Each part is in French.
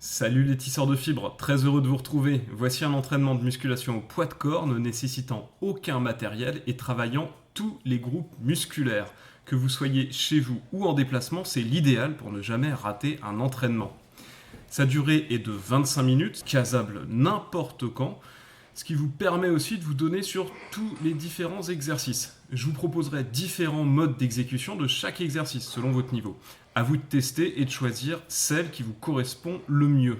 Salut les tisseurs de fibres, très heureux de vous retrouver. Voici un entraînement de musculation au poids de corps ne nécessitant aucun matériel et travaillant tous les groupes musculaires. Que vous soyez chez vous ou en déplacement, c'est l'idéal pour ne jamais rater un entraînement. Sa durée est de 25 minutes, casable n'importe quand, ce qui vous permet aussi de vous donner sur tous les différents exercices. Je vous proposerai différents modes d'exécution de chaque exercice selon votre niveau. À vous de tester et de choisir celle qui vous correspond le mieux.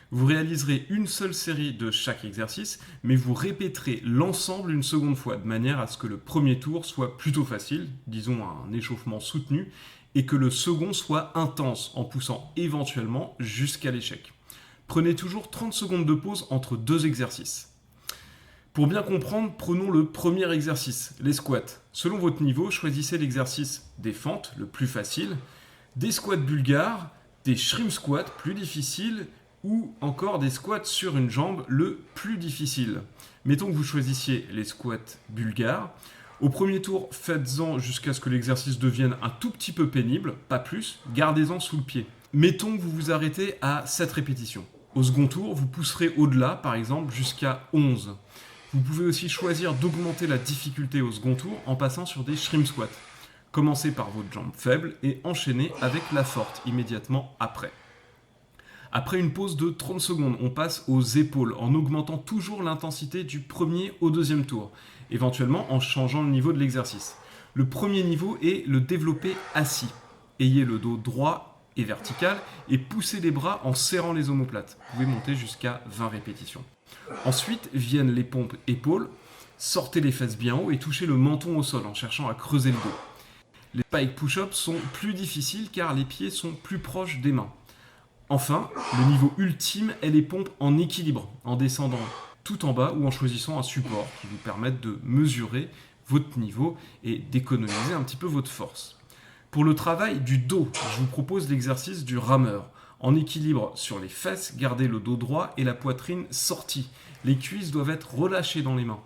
Vous réaliserez une seule série de chaque exercice, mais vous répéterez l'ensemble une seconde fois, de manière à ce que le premier tour soit plutôt facile, disons un échauffement soutenu, et que le second soit intense, en poussant éventuellement jusqu'à l'échec. Prenez toujours 30 secondes de pause entre deux exercices. Pour bien comprendre, prenons le premier exercice, les squats. Selon votre niveau, choisissez l'exercice des fentes, le plus facile, des squats bulgares, des shrimp squats plus difficiles ou encore des squats sur une jambe le plus difficile. Mettons que vous choisissiez les squats bulgares. Au premier tour, faites-en jusqu'à ce que l'exercice devienne un tout petit peu pénible, pas plus, gardez-en sous le pied. Mettons que vous vous arrêtez à 7 répétitions. Au second tour, vous pousserez au-delà, par exemple jusqu'à 11. Vous pouvez aussi choisir d'augmenter la difficulté au second tour en passant sur des shrimp squats. Commencez par votre jambe faible et enchaînez avec la forte immédiatement après. Après une pause de 30 secondes, on passe aux épaules en augmentant toujours l'intensité du premier au deuxième tour, éventuellement en changeant le niveau de l'exercice. Le premier niveau est le développé assis. Ayez le dos droit et vertical et poussez les bras en serrant les omoplates. Vous pouvez monter jusqu'à 20 répétitions. Ensuite viennent les pompes épaules. Sortez les fesses bien haut et touchez le menton au sol en cherchant à creuser le dos. Les pike push-ups sont plus difficiles car les pieds sont plus proches des mains. Enfin, le niveau ultime est les pompes en équilibre, en descendant tout en bas ou en choisissant un support qui vous permette de mesurer votre niveau et d'économiser un petit peu votre force. Pour le travail du dos, je vous propose l'exercice du rameur. En équilibre sur les fesses, gardez le dos droit et la poitrine sortie. Les cuisses doivent être relâchées dans les mains.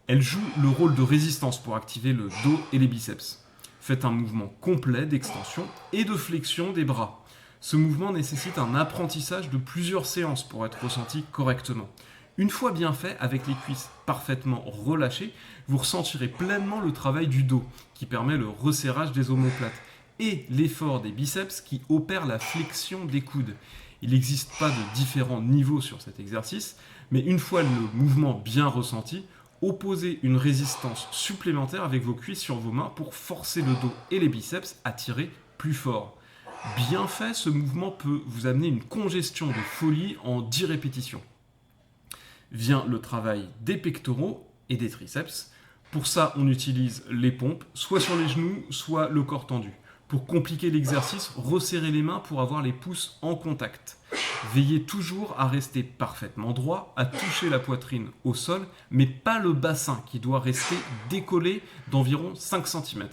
Elles jouent le rôle de résistance pour activer le dos et les biceps. Faites un mouvement complet d'extension et de flexion des bras. Ce mouvement nécessite un apprentissage de plusieurs séances pour être ressenti correctement. Une fois bien fait, avec les cuisses parfaitement relâchées, vous ressentirez pleinement le travail du dos, qui permet le resserrage des omoplates, et l'effort des biceps qui opère la flexion des coudes. Il n'existe pas de différents niveaux sur cet exercice, mais une fois le mouvement bien ressenti, opposez une résistance supplémentaire avec vos cuisses sur vos mains pour forcer le dos et les biceps à tirer plus fort. Bien fait, ce mouvement peut vous amener une congestion de folie en 10 répétitions. Vient le travail des pectoraux et des triceps. Pour ça, on utilise les pompes, soit sur les genoux, soit le corps tendu. Pour compliquer l'exercice, resserrez les mains pour avoir les pouces en contact. Veillez toujours à rester parfaitement droit, à toucher la poitrine au sol, mais pas le bassin qui doit rester décollé d'environ 5 cm.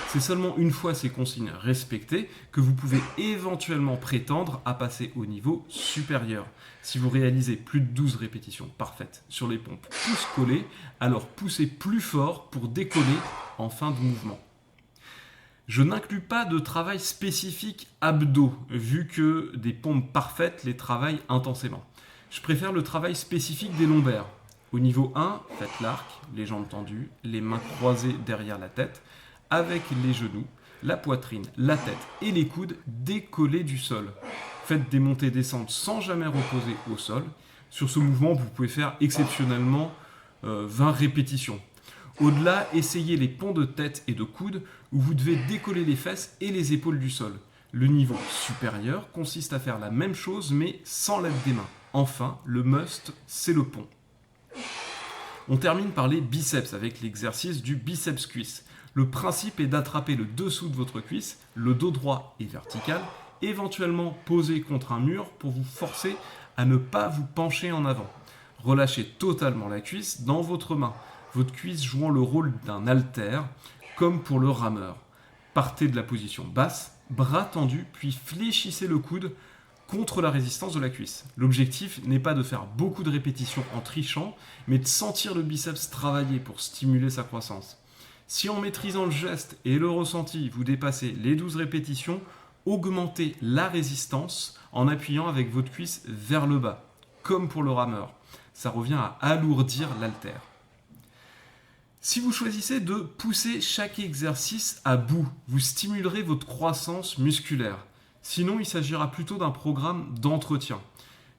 C'est seulement une fois ces consignes respectées que vous pouvez éventuellement prétendre à passer au niveau supérieur. Si vous réalisez plus de 12 répétitions parfaites sur les pompes pouces collés, alors poussez plus fort pour décoller en fin de mouvement. Je n'inclus pas de travail spécifique abdos, vu que des pompes parfaites les travaillent intensément. Je préfère le travail spécifique des lombaires. Au niveau 1, faites l'arc, les jambes tendues, les mains croisées derrière la tête, avec les genoux, la poitrine, la tête et les coudes décollés du sol. Faites des montées-descentes sans jamais reposer au sol. Sur ce mouvement, vous pouvez faire exceptionnellement 20 répétitions. Au-delà, essayez les ponts de tête et de coude où vous devez décoller les fesses et les épaules du sol. Le niveau supérieur consiste à faire la même chose mais sans l'aide des mains. Enfin, le must, c'est le pont. On termine par les biceps avec l'exercice du biceps cuisse. Le principe est d'attraper le dessous de votre cuisse, le dos droit et vertical, éventuellement posé contre un mur pour vous forcer à ne pas vous pencher en avant. Relâchez totalement la cuisse dans votre main, votre cuisse jouant le rôle d'un haltère, comme pour le rameur. Partez de la position basse, bras tendus, puis fléchissez le coude contre la résistance de la cuisse. L'objectif n'est pas de faire beaucoup de répétitions en trichant, mais de sentir le biceps travailler pour stimuler sa croissance. Si en maîtrisant le geste et le ressenti, vous dépassez les 12 répétitions, augmenter la résistance en appuyant avec votre cuisse vers le bas, comme pour le rameur. Ça revient à alourdir l'haltère. Si vous choisissez de pousser chaque exercice à bout, vous stimulerez votre croissance musculaire. Sinon, il s'agira plutôt d'un programme d'entretien.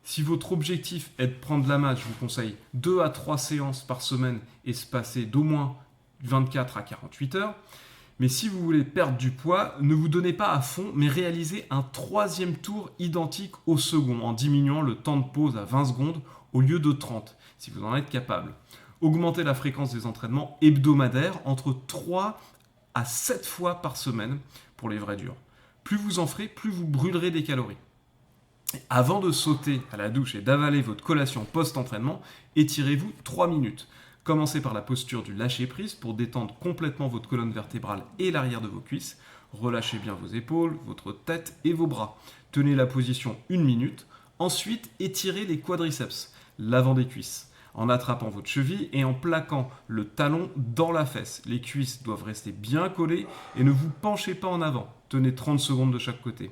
Si votre objectif est de prendre la masse, je vous conseille 2 à 3 séances par semaine espacées d'au moins 24 à 48 heures. Mais si vous voulez perdre du poids, ne vous donnez pas à fond, mais réalisez un 3e tour identique au second en diminuant le temps de pause à 20 secondes au lieu de 30, si vous en êtes capable. Augmentez la fréquence des entraînements hebdomadaires entre 3 à 7 fois par semaine pour les vrais durs. Plus vous en ferez, plus vous brûlerez des calories. Avant de sauter à la douche et d'avaler votre collation post-entraînement, étirez-vous 3 minutes. Commencez par la posture du lâcher-prise pour détendre complètement votre colonne vertébrale et l'arrière de vos cuisses. Relâchez bien vos épaules, votre tête et vos bras. Tenez la position 1 minute. Ensuite, étirez les quadriceps, l'avant des cuisses, en attrapant votre cheville et en plaquant le talon dans la fesse. Les cuisses doivent rester bien collées et ne vous penchez pas en avant. Tenez 30 secondes de chaque côté.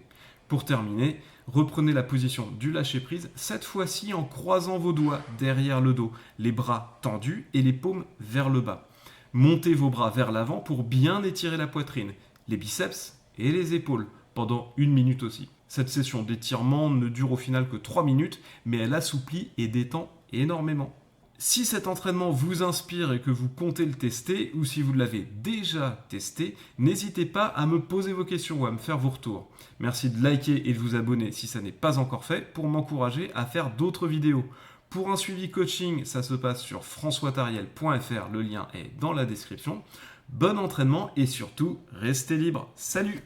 Pour terminer, reprenez la position du lâcher-prise, cette fois-ci en croisant vos doigts derrière le dos, les bras tendus et les paumes vers le bas. Montez vos bras vers l'avant pour bien étirer la poitrine, les biceps et les épaules pendant 1 minute aussi. Cette session d'étirement ne dure au final que 3 minutes, mais elle assouplit et détend énormément. Si cet entraînement vous inspire et que vous comptez le tester, ou si vous l'avez déjà testé, n'hésitez pas à me poser vos questions ou à me faire vos retours. Merci de liker et de vous abonner si ça n'est pas encore fait pour m'encourager à faire d'autres vidéos. Pour un suivi coaching, ça se passe sur françoistariel.fr, le lien est dans la description. Bon entraînement et surtout, restez libre. Salut!